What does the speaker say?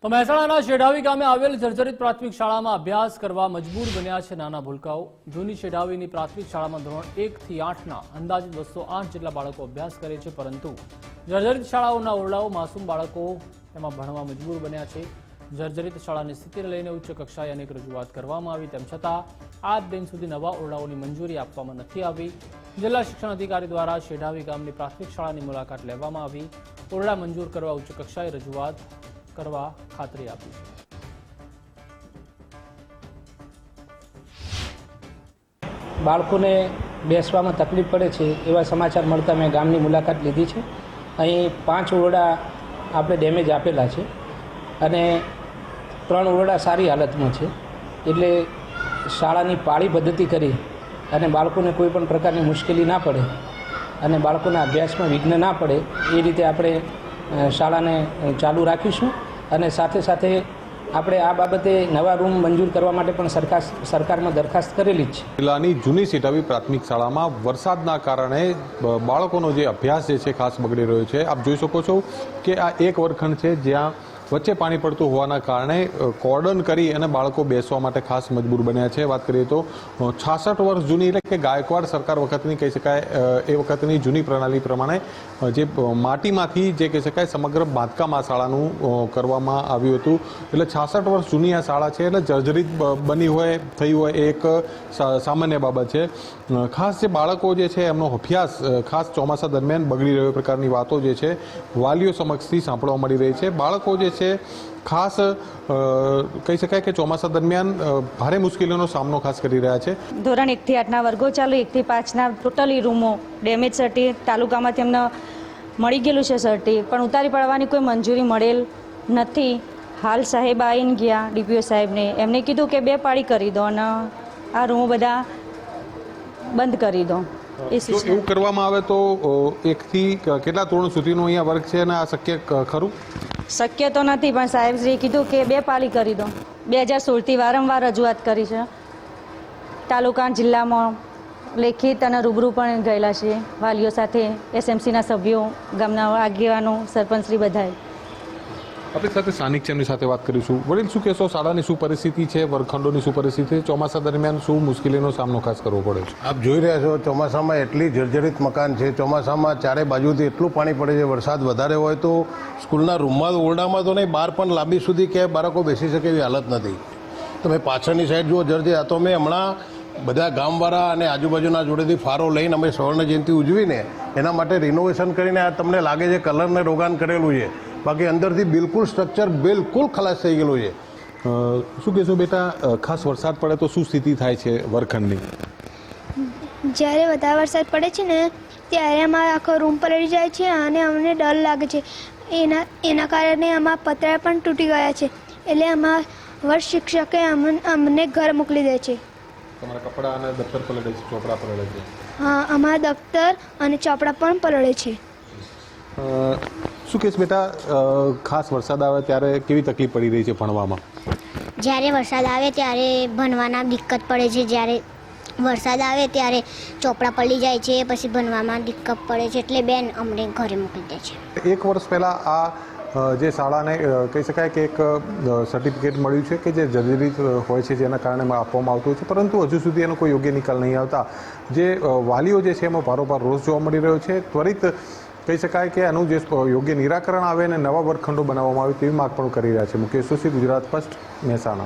તો મહેસાણાના શેઢાવી ગામે આવેલ જર્જરિત પ્રાથમિક શાળામાં અભ્યાસ કરવા મજબૂર બન્યા છે નાના ભૂલકાઓ। જૂની શેઢાવીની પ્રાથમિક શાળામાં ધોરણ 1 થી 8ના અંદાજિત 208 જેટલા બાળકો અભ્યાસ કરે છે, પરંતુ જર્જરિત શાળાઓના ઓરડાઓ માસૂમ બાળકો એમાં ભણવા મજબૂર બન્યા છે। જર્જરિત શાળાની સ્થિતિને લઈને ઉચ્ચ કક્ષાએ અનેક રજૂઆત કરવામાં આવી, તેમ છતાં આજ દિન સુધી નવા ઓરડાઓની મંજૂરી આપવામાં નથી આવી। જિલ્લા શિક્ષણ અધિકારી દ્વારા શેઢાવી ગામની પ્રાથમિક શાળાની મુલાકાત લેવામાં આવી, ઓરડા મંજૂર કરવા ઉચ્ચ કક્ષાએ રજૂઆત કરવા ખાતરી આપી છે। બાળકોને બેસવામાં તકલીફ પડે છે એવા સમાચાર મળતા મેં ગામની મુલાકાત લીધી છે। અહીં 5 ઓરડા આપણે ડેમેજ આપેલા છે અને 3 ઓરડા સારી હાલતમાં છે, એટલે શાળાની પાળી પદ્ધતિ કરી અને બાળકોને કોઈ પણ પ્રકારની મુશ્કેલી ના પડે અને બાળકોના અભ્યાસમાં વિઘ્ન ના પડે એ રીતે આપણે શાળાને ચાલુ રાખીશું અને સાથે સાથે આપણે આ બાબતે નવા રૂમ મંજૂર કરવા માટે પણ સરકારમાં દરખાસ્ત કરેલી જ છે। જિલ્લાની જૂની શેઢાવી પ્રાથમિક શાળામાં વરસાદના કારણે બાળકોનો જે અભ્યાસ જે છે ખાસ બગડી રહ્યો છે। આપ જોઈ શકો છો કે આ એક વર્ગખંડ છે જ્યાં વચ્ચે પાણી પડતું હોવાના કારણે કોર્ડન કરી અને બાળકો બેસવા માટે ખાસ મજબૂર બન્યા છે। વાત કરીએ તો 66 વર્ષ જૂની એટલે કે ગાયકવાડ સરકાર વખતની કહી શકાય એ વખતની જૂની પ્રણાલી પ્રમાણે જે માટીમાંથી જે કહી શકાય સમગ્ર બાંધકામ આ શાળાનું કરવામાં આવ્યું હતું, એટલે 66 વર્ષ જૂની આ શાળા છે, એટલે જર્જરિત બની હોય થઈ હોય એ એક સામાન્ય બાબત છે। ખાસ જે બાળકો જે છે એમનો અભ્યાસ ખાસ ચોમાસા દરમિયાન બગડી રહ્યો પ્રકારની વાતો જે છે વાલીઓ સમક્ષથી સાંભળવા મળી રહી છે। બાળકો જે છે ખાસ કહી શકાય કે ચોમાસા દરમિયાન ભારે મુશ્કેલીઓનો સામનો ખાસ કરી રહ્યા છે। ધોરણ 1 થી 8ના વર્ગો ચાલુ, 1 થી 5ના ટોટલી રૂમો ડેમેજ સર્ટી તાલુકામાંથી એમને મળી ગયેલું છે સર્ટી, પણ ઉતારી પાડવાની કોઈ મંજૂરી મળેલ નથી। હાલ સાહેબ આવીને ગયા ડીપીઓ સાહેબને, એમને કીધું કે 2 પાળી કરી દો અને આ રૂમો બધા બંધ કરી દો। એવું કરવામાં આવે તો 1 થી કેટલા ધોરણ સુધીનો અહીંયા વર્ગ છે અને આ શક્ય ખરું? શક્ય તો નથી, પણ સાહેબશ્રીએ કીધું કે 2 પાળી કરી દો। 2016થી વારંવાર રજૂઆત કરી છે, તાલુકા જિલ્લામાં લેખિત અને રૂબરૂ પણ ગયેલા છે વાલીઓ સાથે, એસએમસીના સભ્યો, ગામના આગેવાનો, સરપંચશ્રી બધાએ। આપણી સાથે સ્થાનિક છે, એમની સાથે વાત કરીશું। વડીલ, શું કહેશો, શાળાની શું પરિસ્થિતિ છે, વર્ગખંડોની શું પરિસ્થિતિ છે, ચોમાસા દરમિયાન શું મુશ્કેલીનો સામનો ખાસ કરવો પડે છે? આપ જોઈ રહ્યા છો ચોમાસામાં એટલી જર્જરિત મકાન છે, ચોમાસામાં ચારે બાજુથી એટલું પાણી પડે છે, વરસાદ વધારે હોય તો સ્કૂલના રૂમમાં ઓરડામાં તો નહીં, બહાર પણ લાંબી સુધી ક્યાંય બાળકો બેસી શકે એવી હાલત નથી। તમે પાછળની સાઈડ જુઓ જર્જરિત, આ તો અમે હમણાં બધા ગામવાળા અને આજુબાજુના જોડેથી ફાળો લઈને અમે સ્વર્ણ જયંતિ ઉજવીને એના માટે રિનોવેશન કરીને આ તમને લાગે છે કલરને રોગાન કરેલું છે, બાકી અંદરથી બિલકુલ સ્ટ્રક્ચર બિલકુલ ખલાસ થઈ ગયેલું છે। શું કહેશો બેટા, ખાસ વરસાદ પડે તો શું સ્થિતિ થાય છે વર્ગખંડની? જ્યારે વધારે વરસાદ પડે છે ને ત્યારે અમારો આખો રૂમ પલળી જાય છે અને અમને ડર લાગે છે। એના કારણે અમારા પતરા પણ તૂટી ગયા છે, એટલે અમારા વર્ષ શિક્ષકે અમને ઘર મોકલી દે છે। તમારા કપડાં અને દફતર પલળે છે, ચોપડા પલળે છે? હા, અમારા દફતર અને ચોપડા પણ પલળે છે। શું કહેશ બેટા, ખાસ વરસાદ આવે ત્યારે કેવી તકલીફ પડી રહી છે ભણવામાં? જ્યારે વરસાદ આવે ત્યારે ભણવાના દિક્કત પડે છે, જ્યારે વરસાદ આવે ત્યારે ચોપડા પલળી જાય છે, પછી ભણવામાં દિક્કત પડે છે, એટલે બેન અમને ઘરે મોકલી દે છે। 1 વર્ષ પહેલાં આ જે શાળાને કહી શકાય કે એક સર્ટિફિકેટ મળ્યું છે કે જે જર્જરિત હોય છે, જેના કારણે આપવામાં આવતું હોય છે, પરંતુ હજુ સુધી એનો કોઈ યોગ્ય નિકાલ નહીં આવતા જે વાલીઓ જે છે એમાં ભારોભાર રોષ જોવા મળી રહ્યો છે। ત્વરિત કહી શકાય કે આનું જે યોગ્ય નિરાકરણ આવે અને નવા વર્ગખંડો બનાવવામાં આવે તેવી માગ પણ કરી રહ્યા છે। મુકેશ જોશી, ગુજરાત ફર્સ્ટ, મહેસાણા।